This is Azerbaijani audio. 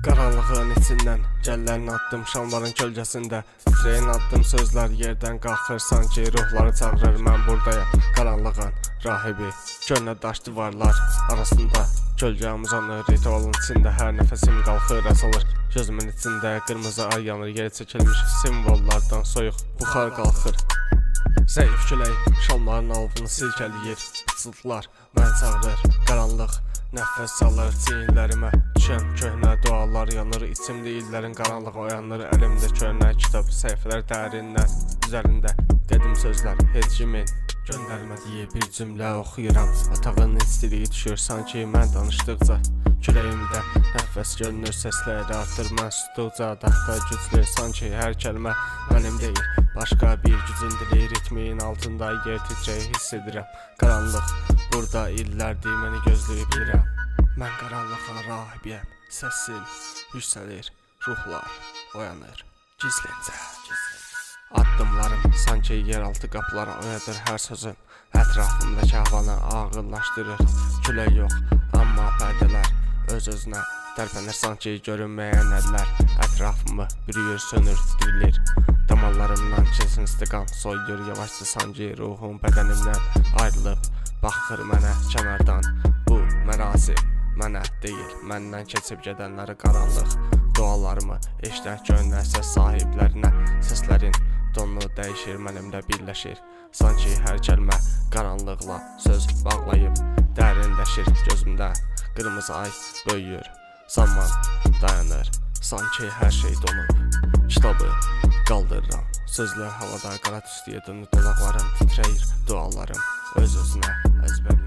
Qaranlığın içindən gəllərini atdım şamların kölgəsində. Titrəyin atdım sözlər yerdən qalxır, sanki ruhları çağırır. Mən buradayam, qaranlığın rahibi. Gönlə daş divarlar arasında kölgəm uzanır, ritualın içində hər nəfəsim qalxır, asılır. Gözümün içində qırmızı ay yanır, yer çəkilmiş simvollardan soyuq buxar qalxır. Zəif külək şalların alvını silkələyir, pıçıltılar məni çağırır, qaranlıq nəfəs salır çiyinlərimə. Düşən köhnə dualar yanır, içimdə illərin qaranlığı oyanır. Əlimdə köhnə kitab, səhifələr dərindən, üzərində qədim sözlər, heç kimin göndərmədiyi bir cümlə oxuyuram. Otağın istiliyi düşür, sanki mən danışdıqca küləyimdə nəfəs görünür, səsləri artır. Mən sustuqca daha güclü, sanki hər kəlmə mənim deyil, başqa bir gücün dili. Ritmin altında yer titrəyi hiss edirəm. Qaranlıq burada illərdir məni gözləyib bilirəm. Mən qaranlığa rahibiyəm, səsim yüksəlir, ruhlar oyanır gizlincə. Addımlarım sanki yeraltı qapılara oyadır hər sözüm. Ətrafımdakı havanı ağırlaşdırır, külək yox, amma pərdələr öz-özünə tərpənir, sanki görünməyən əllər ətrafımı bürüyür, sönür, dirilir. Damarlarımdan kesin istiqam soyur yavaşca, sanki ruhum bədənimdən ayrılıb baxır mənə kənardan. Bu mərasim mənə deyil, məndən keçib gedənləri qaranlıq. Dualarımı eşdən köhnə səs sahiblərinə, səslərin tonu dəyişir, mənimlə birləşir. Sanki hər kəlmə qaranlıqla söz bağlayıb dərinləşir. Gözümdə qırmızı ay böyüyür, zaman dayanır, sanki hər şey donub. Kitabı qaldırıram, sözlər havada qara tüstüyə dönür, dolaqlarım titrəyir, dualarım öz-özünə əzbərləyir.